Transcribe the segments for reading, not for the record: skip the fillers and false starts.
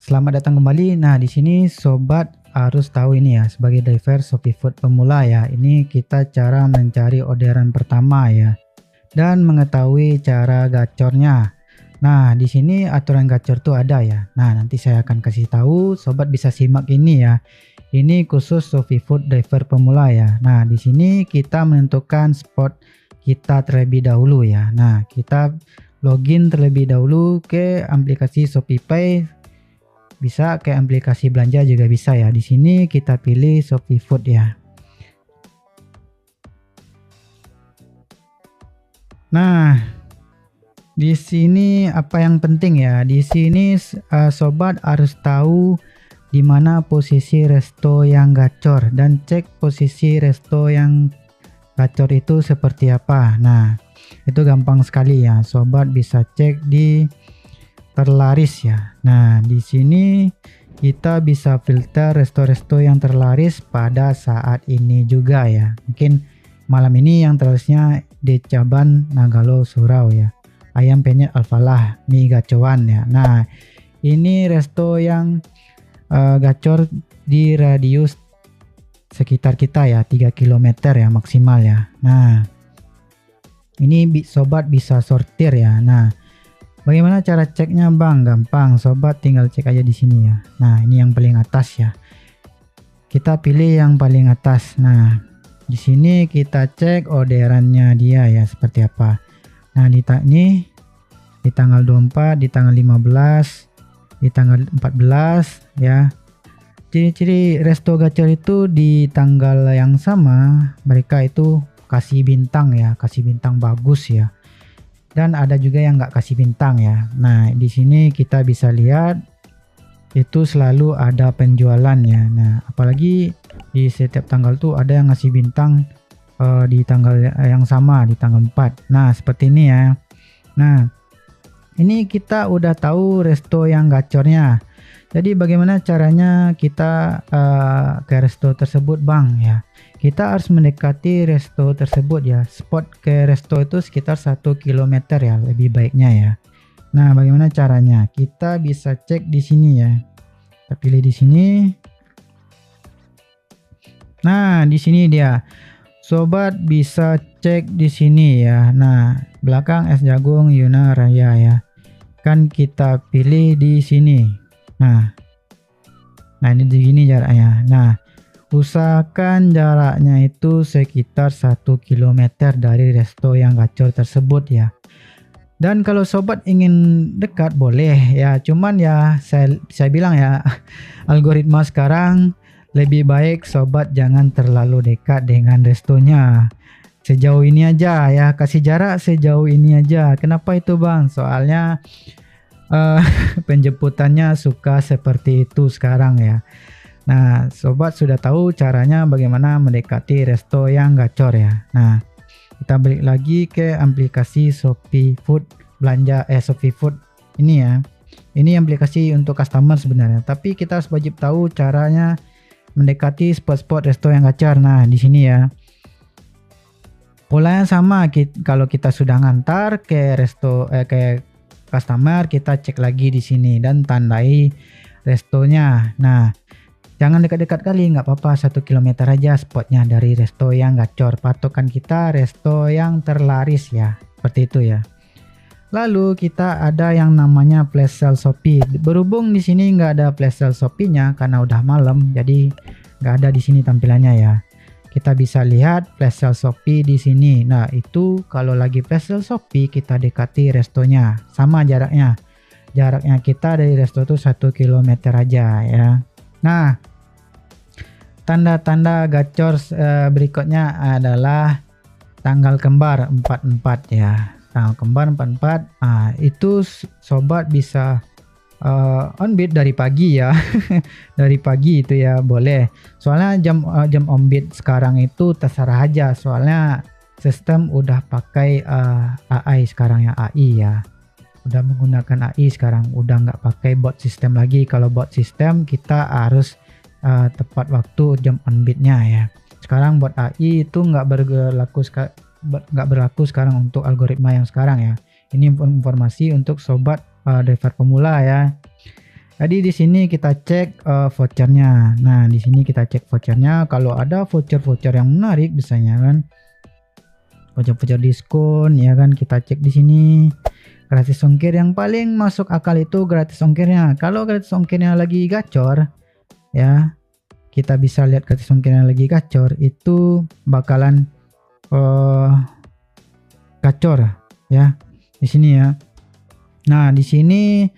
Selamat datang kembali. Nah, di sini sobat harus tahu ini ya, sebagai diver ShopeeFood pemula ya. Ini kita cara mencari orderan pertama ya dan mengetahui cara gacornya. Nah, di sini aturan gacor tuh ada ya. Nah, nanti saya akan kasih tahu, sobat bisa simak ini ya. Ini khusus ShopeeFood diver pemula ya. Nah, di sini kita menentukan spot kita terlebih dahulu ya. Nah, kita login terlebih dahulu ke aplikasi ShopeePay. Bisa ke aplikasi belanja juga bisa ya. Di sini kita pilih ShopeeFood ya. Nah, di sini apa yang penting ya? Di sini sobat harus tahu di mana posisi resto yang gacor dan cek posisi resto yang gacor itu seperti apa. Nah, itu gampang sekali ya. Sobat bisa cek di terlaris ya. Nah, di sini kita bisa filter resto-resto yang terlaris pada saat ini juga ya. Mungkin malam ini yang terlarisnya di Caban Nagalo Surau ya. Ayam penyet Al-Falah, mie gacoan ya. Nah, ini resto yang gacor di radius sekitar kita ya, 3 km ya maksimal ya. Nah, ini sobat bisa sortir ya. Nah, bagaimana cara ceknya bang? Gampang, sobat tinggal cek aja di sini ya. Nah, ini yang paling atas ya. Kita pilih yang paling atas. Nah, di sini kita cek orderannya dia ya seperti apa. Nah, di tanggal 24, di tanggal 15, di tanggal 14 ya. Ciri-ciri resto gacor itu di tanggal yang sama mereka itu kasih bintang ya, kasih bintang bagus ya. Dan ada juga yang nggak kasih bintang ya. Nah, di sini kita bisa lihat itu selalu ada penjualan ya. Nah, apalagi di setiap tanggal tuh ada yang ngasih bintang di tanggal yang sama, di tanggal 4. Nah, seperti ini ya. Nah, ini kita udah tahu resto yang gacornya. Jadi bagaimana caranya kita ke resto tersebut bang ya. Kita harus mendekati resto tersebut ya. Spot ke resto itu sekitar 1 km ya, lebih baiknya ya. Nah, bagaimana caranya? Kita bisa cek di sini ya. Kita pilih di sini. Nah, di sini dia. Sobat bisa cek di sini ya. Nah, belakang es jagung Yuna Raya ya. Kan kita pilih di sini. Nah, ini begini jaraknya. Nah, usahakan jaraknya itu sekitar 1 km dari resto yang gacor tersebut ya. Dan kalau sobat ingin dekat boleh ya, cuman ya saya bilang ya, algoritma sekarang lebih baik sobat jangan terlalu dekat dengan restonya. Sejauh ini aja ya, kasih jarak sejauh ini aja. Kenapa itu bang? Soalnya penjemputannya suka seperti itu sekarang ya. Nah, sobat sudah tahu caranya bagaimana mendekati resto yang gacor ya. Nah, kita balik lagi ke aplikasi ShopeeFood belanja ShopeeFood ini ya. Ini aplikasi untuk customer sebenarnya, tapi kita harus wajib tahu caranya mendekati spot-spot resto yang gacor. Nah, di sini ya. Polanya sama, kalau kita sudah ngantar ke resto ke customer, kita cek lagi di sini dan tandai restonya. Nah, jangan dekat-dekat kali, nggak apa-apa, 1 km aja spotnya dari resto yang gacor. Patokan kita resto yang terlaris ya, seperti itu ya. Lalu kita ada yang namanya flash sale Shopee. Berhubung di sini nggak ada flash sale Shopee-nya karena udah malam, jadi nggak ada di sini tampilannya ya. Kita bisa lihat flash sale Shopee di sini. Nah, itu kalau lagi flash sale Shopee kita dekati restonya. Sama jaraknya. Jaraknya kita dari resto itu 1 km aja ya. Nah, tanda-tanda gacor berikutnya adalah tanggal kembar 44 ya. Tanggal kembar 44. Nah, itu sobat bisa on bid dari pagi ya. Dari pagi itu ya boleh. Soalnya jam on bid sekarang itu terserah aja. Soalnya sistem udah pakai AI sekarang ya, AI ya. Udah menggunakan AI sekarang, udah nggak pakai bot sistem lagi. Kalau bot sistem kita harus tepat waktu jam on bidnya ya. Sekarang bot AI itu nggak berlaku sekarang untuk algoritma yang sekarang ya. Ini informasi untuk sobat diver pemula ya. Jadi di sini kita cek vouchernya. Nah, di sini kita cek vouchernya. Kalau ada voucher-voucher yang menarik, misalnya kan voucher-voucher diskon, ya kan kita cek di sini. Gratis ongkir yang paling masuk akal itu gratis ongkirnya. Kalau gratis ongkirnya lagi gacor, ya kita bisa lihat gratis ongkirnya lagi gacor itu bakalan gacor ya di sini ya. Nah, di sini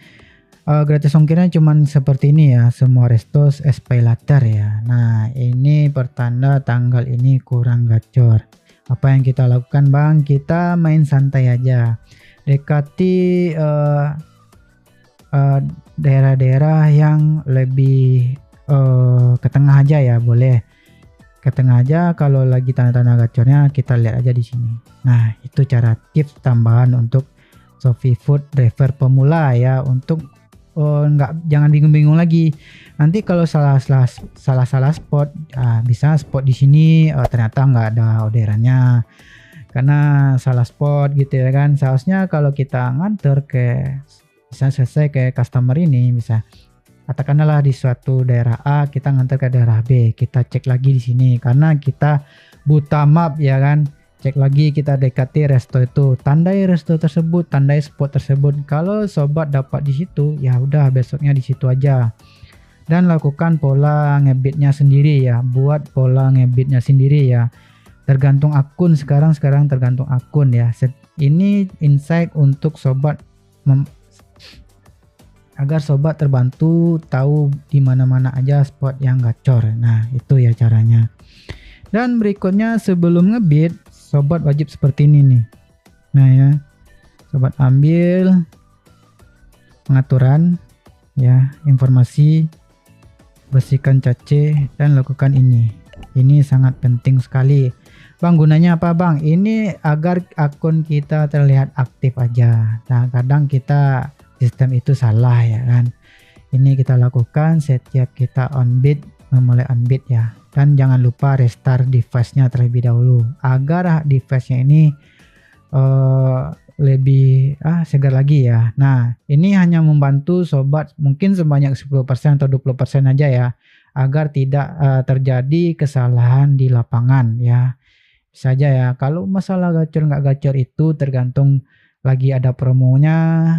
gratis ongkirnya cuman seperti ini ya, semua restos pay later ya. Nah, ini pertanda tanggal ini kurang gacor. Apa yang kita lakukan bang? Kita main santai aja, dekati daerah-daerah yang lebih ke tengah aja ya, boleh ke tengah aja. Kalau lagi tanda-tanda gacornya kita lihat aja di sini. Nah, itu cara tips tambahan untuk Shopee Food driver pemula ya, untuk jangan bingung-bingung lagi. Nanti kalau salah spot, bisa spot di sini ternyata nggak ada orderannya karena salah spot gitu ya kan. Seharusnya kalau kita nganter bisa selesai ke customer ini, bisa katakanlah di suatu daerah A kita nganter ke daerah B, kita cek lagi di sini karena kita buta map ya kan. Cek lagi, kita dekati resto itu, tandai resto tersebut, tandai spot tersebut. Kalau sobat dapat di situ, ya udah besoknya di situ aja. Dan lakukan pola ngebitnya sendiri ya, buat pola ngebitnya sendiri ya. Tergantung akun sekarang tergantung akun ya. Ini insight untuk sobat agar sobat terbantu tahu di mana-mana aja spot yang gacor. Nah, itu ya caranya. Dan berikutnya sebelum ngebit, sobat wajib seperti ini nih. Nah ya, sobat ambil pengaturan ya, informasi, bersihkan cache dan lakukan ini. Ini sangat penting sekali. Bang, gunanya apa bang? Ini agar akun kita terlihat aktif aja. Nah, kadang kita sistem itu salah ya kan. Ini kita lakukan setiap kita onbit, memulai onbit ya. Dan jangan lupa restart device-nya terlebih dahulu agar device-nya ini lebih segar lagi ya. Nah, ini hanya membantu sobat mungkin sebanyak 10% atau 20% aja ya, agar tidak terjadi kesalahan di lapangan ya. Bisa aja ya. Kalau masalah gacor nggak gacor itu tergantung lagi ada promonya,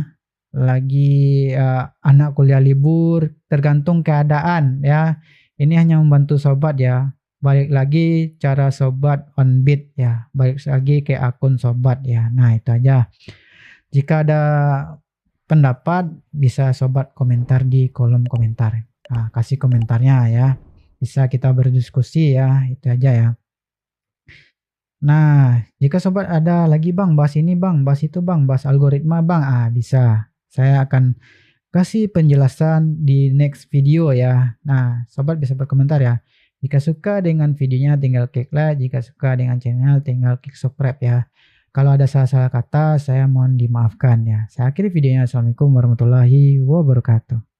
lagi anak kuliah libur, tergantung keadaan ya. Ini hanya membantu sobat ya. Balik lagi cara sobat onbit ya, balik lagi ke akun sobat ya. Nah, itu aja. Jika ada pendapat bisa sobat komentar di kolom komentar. Nah, kasih komentarnya ya, bisa kita berdiskusi ya. Itu aja ya. Nah, jika sobat ada lagi bang, bahas ini bang, bahas itu bang, bahas algoritma bang, bisa. Saya akan kasih penjelasan di next video ya. Nah, sobat bisa berkomentar ya. Jika suka dengan videonya tinggal klik like, jika suka dengan channel tinggal klik subscribe ya. Kalau ada salah-salah kata saya mohon dimaafkan ya. Saya akhiri videonya. Assalamualaikum warahmatullahi wabarakatuh.